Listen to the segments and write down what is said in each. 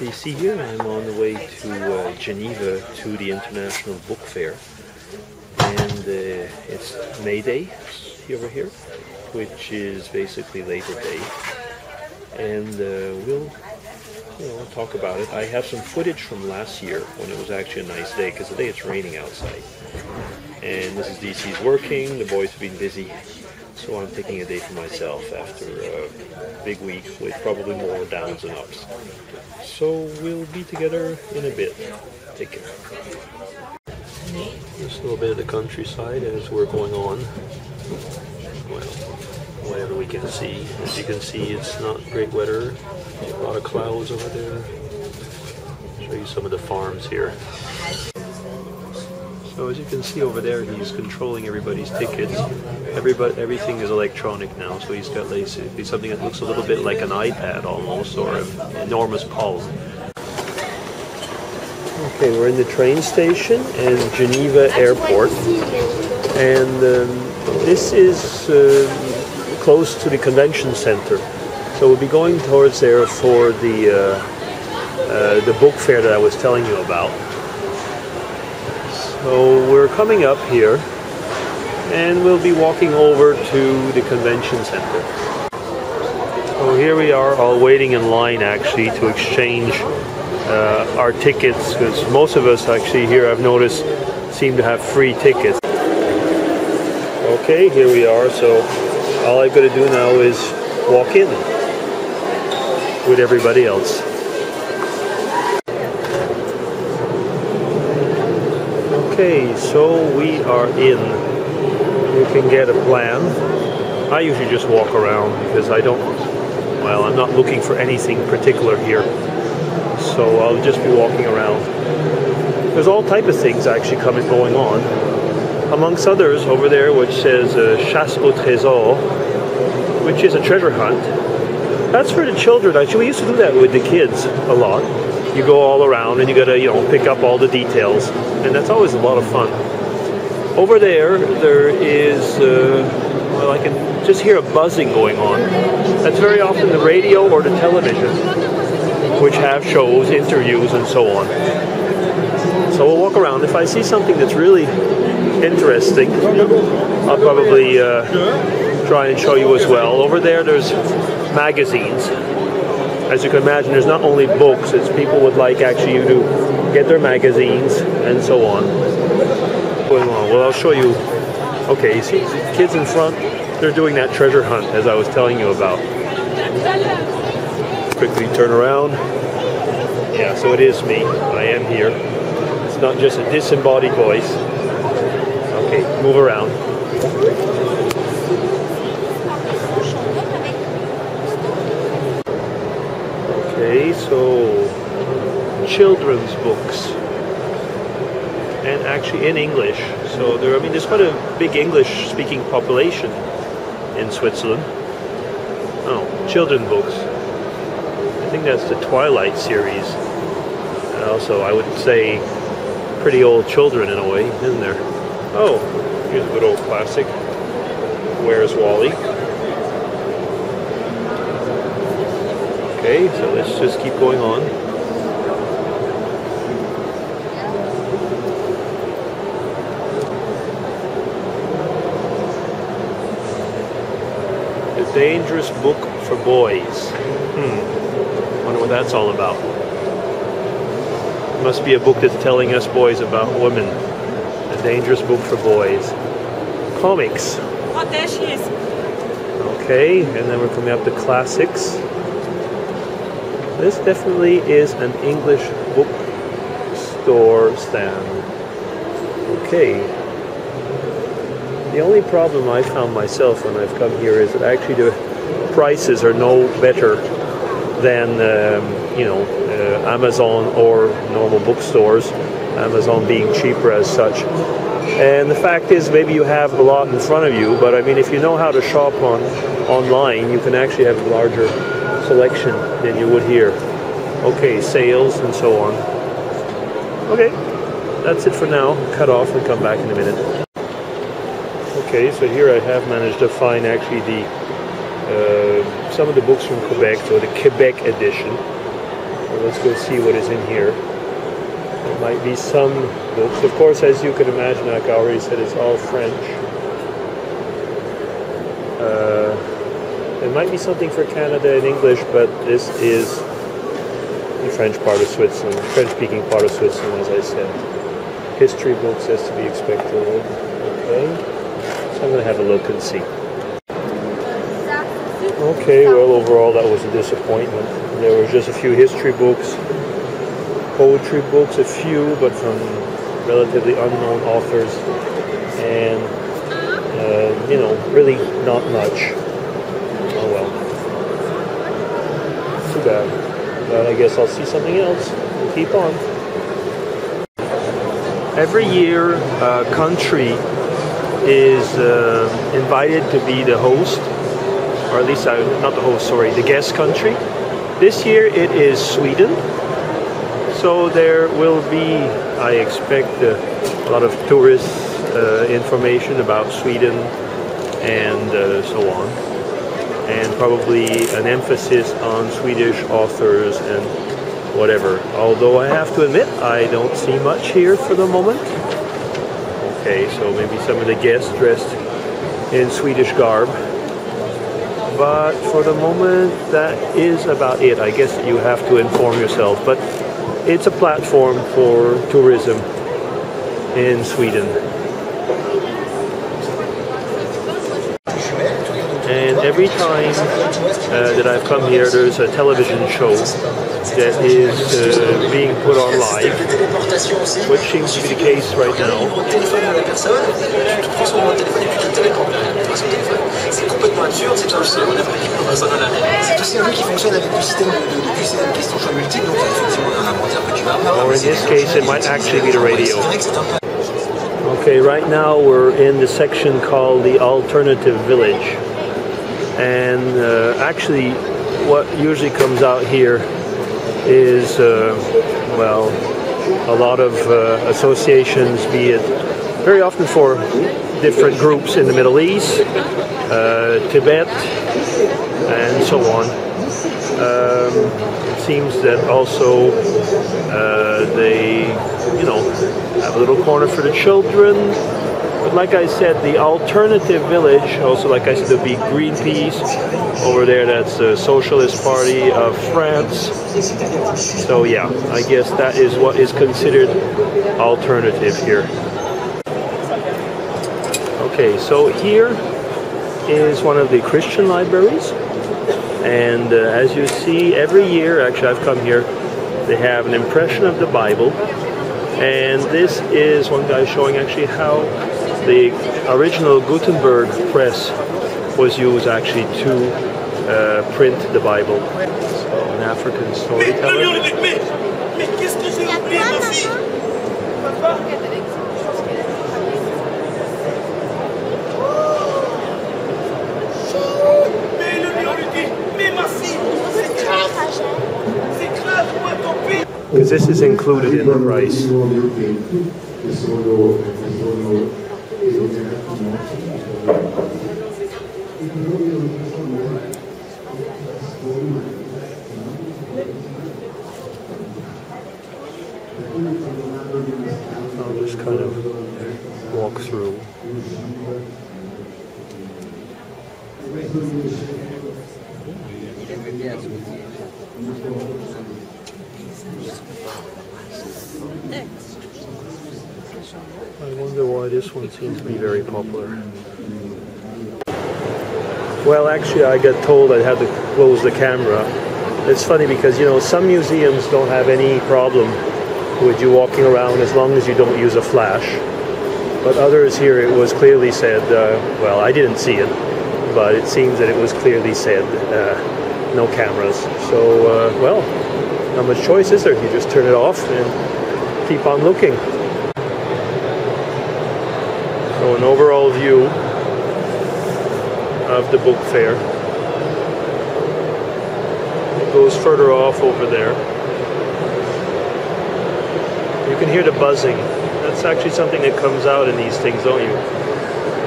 You see here, I'm on the way to Geneva to the International Book Fair, and it's May Day over here, which is basically Labor Day, and we'll talk about it. I have some footage from last year when it was actually a nice day, because today it's raining outside, and Mrs. DC's working, the boys have been busy, so I'm taking a day for myself after a big week with probably more downs and ups. So we'll be together in a bit. Take care. Just a little bit of the countryside as we're going on. Well, whatever we can see. As you can see, it's not great weather. A lot of clouds over there. I'll show you some of the farms here. So as you can see over there, he's controlling everybody's tickets. Everything is electronic now, so he's got basically something that looks a little bit like an iPad almost, or an enormous palm. Okay, we're in the train station in Geneva Airport, and this is close to the convention center. So we'll be going towards there for the book fair that I was telling you about. So we're coming up here, and we'll be walking over to the convention center. So here we are, all waiting in line actually to exchange our tickets, because most of us actually here, I've noticed, seem to have free tickets. Okay, here we are, so all I've got to do now is walk in with everybody else. Okay, so we are in. You can get a plan. I usually just walk around because I'm not looking for anything particular here. So I'll just be walking around. There's all type of things actually going on. Amongst others, over there, which says Chasse au Trésor, which is a treasure hunt. That's for the children. Actually, we used to do that with the kids a lot. You go all around and you gotta, pick up all the details, and that's always a lot of fun. Over there is, I can just hear a buzzing going on. That's very often the radio or the television, which have shows, interviews, and so on. So we'll walk around. If I see something that's really interesting, I'll probably try and show you as well. Over there's magazines. As you can imagine, there's not only books, it's people would like actually you to get their magazines and so on. Well, I'll show you. Okay, you see the kids in front? They're doing that treasure hunt as I was telling you about. Quickly turn around. Yeah, so it is me. I am here. It's not just a disembodied voice. Okay, move around. Okay, so children's books, and actually in English. So there's quite a big English-speaking population in Switzerland. Oh, children books. I think that's the Twilight series. And also, I would say, pretty old children in a way, isn't there? Oh, here's a good old classic. Where's Wally? Okay, so let's just keep going on. The Dangerous Book for Boys. Wonder what that's all about. It must be a book that's telling us boys about women. The Dangerous Book for Boys. Comics. Oh, there she is. Okay, and then we're coming up to classics. This definitely is an English bookstore stand. Okay. The only problem I found myself when I've come here is that actually the prices are no better than, Amazon or normal bookstores. Amazon being cheaper as such. And the fact is, maybe you have a lot in front of you, but I mean, if you know how to shop online, you can actually have a larger selection than you would here. Okay, sales and so on. Okay, that's it for now. Cut off and come back in a minute. Okay, so here I have managed to find actually some of the books from Quebec, so the Quebec edition. So let's go see what is in here. There might be some books. Of course, as you can imagine, like I already said, it's all French. There might be something for Canada in English, but this is the French part of Switzerland, French-speaking part of Switzerland, as I said. History books as to be expected. Okay, so I'm going to have a look and see. Okay, well, overall that was a disappointment. There were just a few history books, poetry books, a few, but from relatively unknown authors, and you know, really not much. Oh well, too bad. But I guess I'll see something else. We'll keep on. Every year, a country is invited to be the host, or at least not the host, sorry, the guest country. This year it is Sweden. So there will be, I expect, a lot of tourist information about Sweden and so on. And probably an emphasis on Swedish authors and whatever. Although I have to admit, I don't see much here for the moment. Okay, so maybe some of the guests dressed in Swedish garb. But for the moment, that is about it. I guess you have to inform yourself. But it's a platform for tourism in Sweden. And every time that I've come here, there's a television show that is being put on live, which seems to be the case right now. Or in this case, it might actually be the radio. Okay, right now we're in the section called the Alternative Village. And actually, what usually comes out here is, well, a lot of associations, be it very often for different groups in the Middle East, Tibet, and so on. It seems that also they, you know, have a little corner for the children. But like I said, the Alternative Village, also like I said, there'll be Greenpeace over there, that's the Socialist Party of France. So yeah, I guess that is what is considered alternative here. Okay, so here is one of the Christian libraries. And as you see, every year, actually I've come here, they have an impression of the Bible. And this is one guy showing actually how the original Gutenberg press was used actually to print the Bible. So an African storyteller. Because this is included in the price. I'll just kind of walk through. I wonder why this one seems to be very popular. Well, actually, I got told I had to close the camera. It's funny because, you know, some museums don't have any problem with you walking around as long as you don't use a flash. But others here, it was clearly said, well, I didn't see it, but it seems that it was clearly said, no cameras. So, well, not much choice is there? You just turn it off and keep on looking. So an overall view of the book fair. It goes further off over there. You can hear the buzzing. That's actually something that comes out in these things, don't you?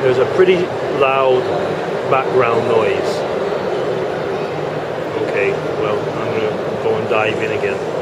There's a pretty loud background noise. Okay, well, I'm going to go and dive in again.